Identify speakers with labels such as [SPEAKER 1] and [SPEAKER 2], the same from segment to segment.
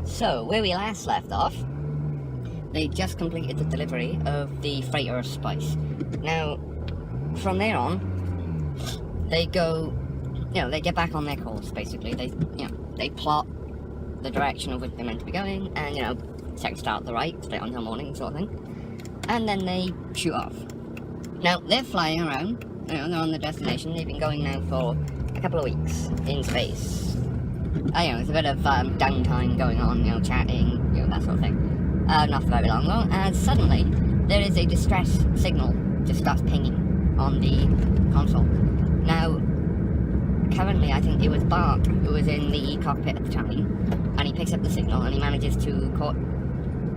[SPEAKER 1] So, where we last left off, they just completed the delivery of the freighter of spice. Now, from there on, they go, they get back on their course, basically. They plot the direction of which they're meant to be going, and, second start the right, straight on till morning, sort of thing. And then they shoot off. Now, they're flying around, they're on their destination. They've been going now for a couple of weeks in space. There's a bit of downtime going on, chatting, that sort of thing. Not for very long though, and suddenly there is a distress signal just starts pinging on the console. Now, currently I think it was Bart who was in the cockpit at the time, and he picks up the signal and he manages to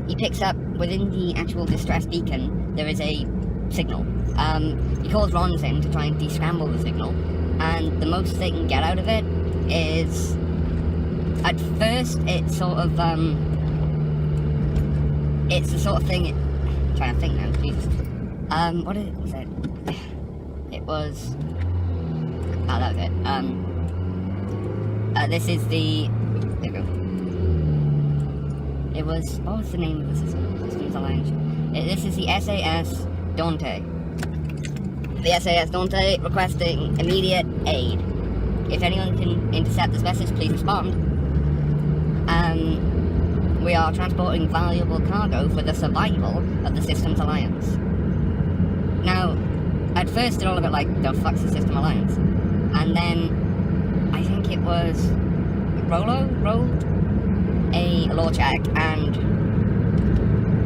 [SPEAKER 1] he picks up within the actual distress beacon, there is a signal. He calls Rons in to try and descramble the signal, and the most they can get out of it is, at first, it's sort of, it's the sort of thing, I'm trying to think now, Jesus. What was it? It was, that was it. This is the, there we go. It was, what was the name of the system? Systems Alliance. This is the SAS Dante. The SAS Dante requesting immediate aid. If anyone can intercept this message, please respond. We are transporting valuable cargo for the survival of the Systems Alliance. Now, at first they're all a bit like, the fuck's the System Alliance? And then, I think it was Rollo rolled a law check and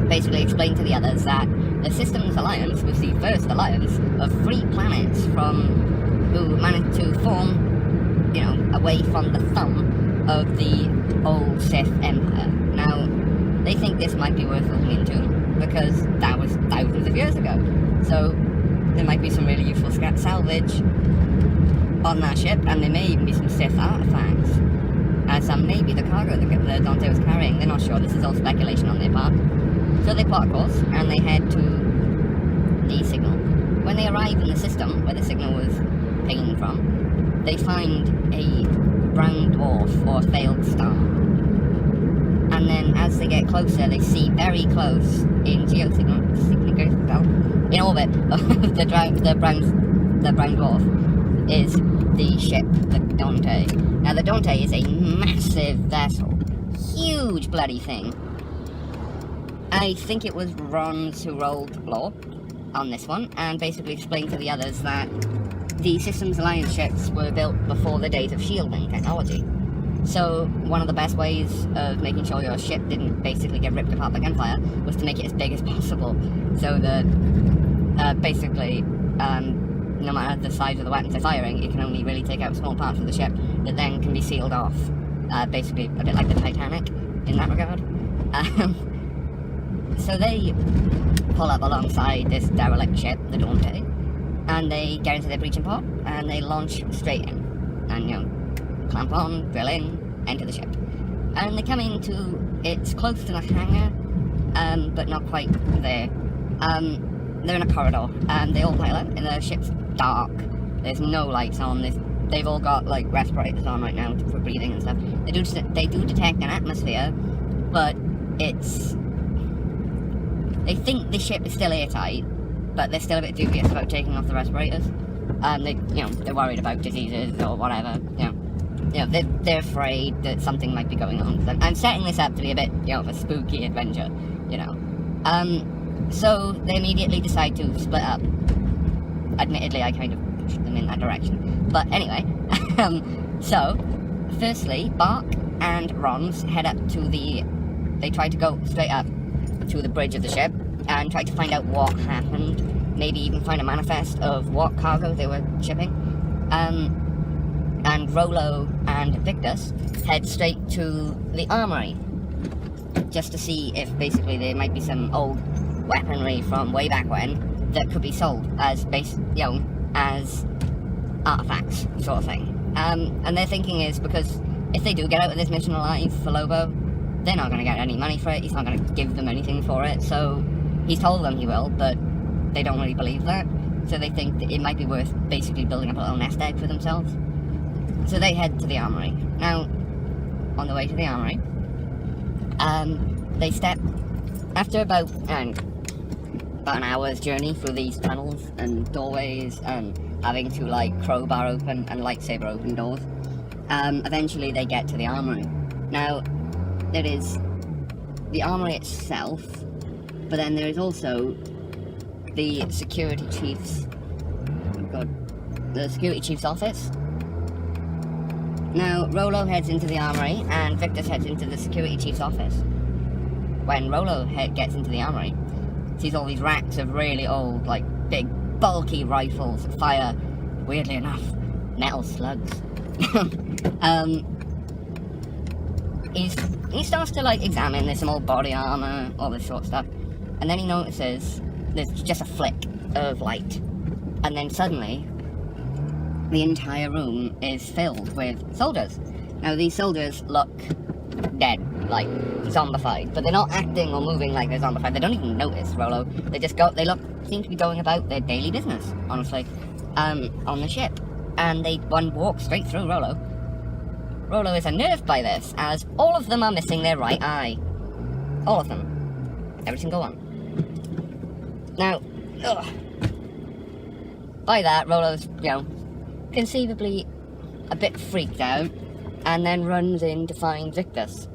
[SPEAKER 1] basically explained to the others that the Systems Alliance was the first alliance of free planets who managed to form, away from the thumb of the old Sith Empire. Now, they think this might be worth looking into, because that was thousands of years ago. So, there might be some really useful salvage on that ship, and there may even be some Sith artifacts. And some maybe the cargo that Dante was carrying. They're not sure, this is all speculation on their part. So they plot a course, and they head to the signal. When they arrive in the system, where the signal was pinging from, they find a brown dwarf, or failed star. And then as they get closer, they see very close in in orbit of the brown dwarf is the ship, the Dante. Now the Dante is a massive vessel, huge bloody thing. I think it was Rons who rolled law on this one, and basically explained to the others that the Systems Alliance ships were built before the days of shielding technology. So one of the best ways of making sure your ship didn't basically get ripped apart by gunfire was to make it as big as possible. So that no matter the size of the weapons they're firing, it can only really take out small parts of the ship that then can be sealed off. Basically a bit like the Titanic in that regard. So they pull up alongside this derelict ship, the Dante, and they get into their breaching pod, and they launch straight in, and clamp on, drill in, enter the ship. And they come into, it's close to the hangar, but not quite there. They're in a corridor, and they all pilot, and the ship's dark. There's no lights on, they've all got like respirators on right now for breathing and stuff. They do detect an atmosphere, but they think the ship is still airtight, but they're still a bit dubious about taking off the respirators. They're worried about diseases or whatever. They're afraid that something might be going on. I'm setting this up to be a bit, of a spooky adventure, So they immediately decide to split up. Admittedly, I kind of pushed them in that direction. But anyway, so, firstly, Bark and Rons head up to they try to go straight up to the bridge of the ship and try to find out what happened, maybe even find a manifest of what cargo they were shipping. And Rollo and Victus head straight to the armory, just to see if basically there might be some old weaponry from way back when that could be sold as as artifacts, sort of thing. And their thinking is, because if they do get out of this mission alive for Lobo, they're not going to get any money for it, he's not going to give them anything for it, so he's told them he will, but they don't really believe that, so they think that it might be worth basically building up a little nest egg for themselves. So they head to the armory. Now, on the way to the armory, They step, after about an hour's journey through these tunnels and doorways and having to like crowbar open and lightsaber open doors, eventually they get to the armory. Now, there is the armory itself, but then there is also the security chief's, the security chief's office. Now, Rolo heads into the armory and Victus heads into the security chief's office. When Rolo gets into the armory, sees all these racks of really old, like, big, bulky rifles that fire, weirdly enough, metal slugs. He starts to, like, examine, there's some old body armor, all this sort of stuff, and then he notices there's just a flick of light, and then suddenly the entire room is filled with soldiers. Now, these soldiers look dead, like zombified, but they're not acting or moving like they're zombified. They don't even notice Rolo. They just seem to be going about their daily business, honestly, on the ship. And one walks straight through Rolo. Rolo is unnerved by this, as all of them are missing their right eye. All of them. Every single one. Now, by that, Rolo's, conceivably a bit freaked out, and then runs in to find Victus.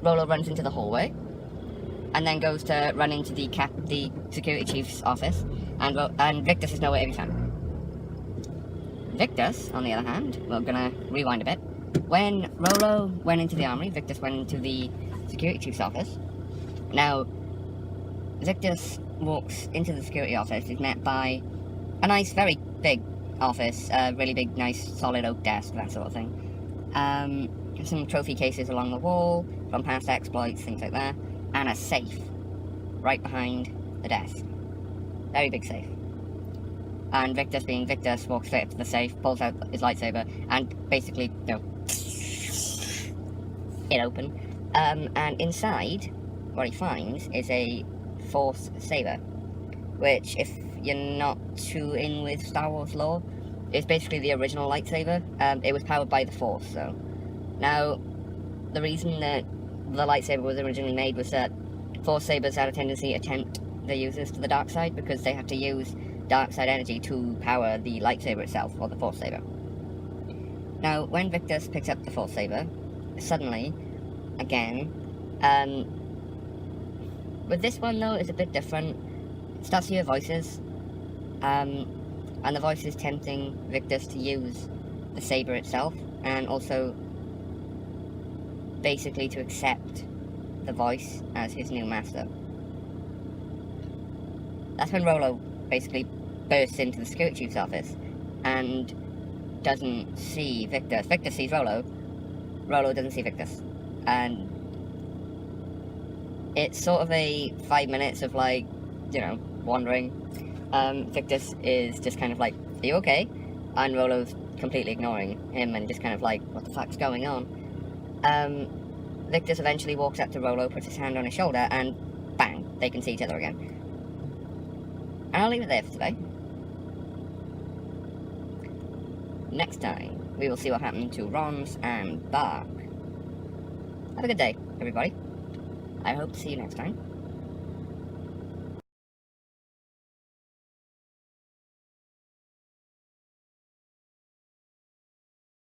[SPEAKER 1] Rolo runs into the hallway, and then goes to run into the security chief's office, and Victus is nowhere to be found. Victus, on the other hand, we're gonna rewind a bit. When Rolo went into the armory, Victus went into the security chief's office. Now, Victus walks into the security office, is met by a nice, very big office, really big, nice, solid oak desk, that sort of thing. Some trophy cases along the wall, from past exploits, things like that, and a safe right behind the desk. Very big safe. And Victus, being Victus, walks straight up to the safe, pulls out his lightsaber, and basically, it open. And inside, what he finds is a Force saber, which, if you're not too in with Star Wars lore, is basically the original lightsaber. It was powered by the Force, so. Now, the reason that the lightsaber was originally made was that Force sabers had a tendency to tempt their users to the dark side, because they have to use dark side energy to power the lightsaber itself, or the Force saber. Now, when Victus picks up the Force saber, suddenly, again, with this one though, it's a bit different. It starts to hear voices, and the voices tempting Victus to use the saber itself, and also basically to accept the voice as his new master. That's when Rolo basically bursts into the security chief's office and doesn't see Victus. Victus sees Rolo. Rolo doesn't see Victus. And it's sort of a 5 minutes of, like, wandering. Victus is just kind of like, are you okay? And Rolo's completely ignoring him and just kind of like, what the fuck's going on? Victus eventually walks up to Rolo, puts his hand on his shoulder, and bang, they can see each other again. And I'll leave it there for today. Next time, we will see what happened to Rons and Bark. Have a good day, everybody. I hope to see you next time.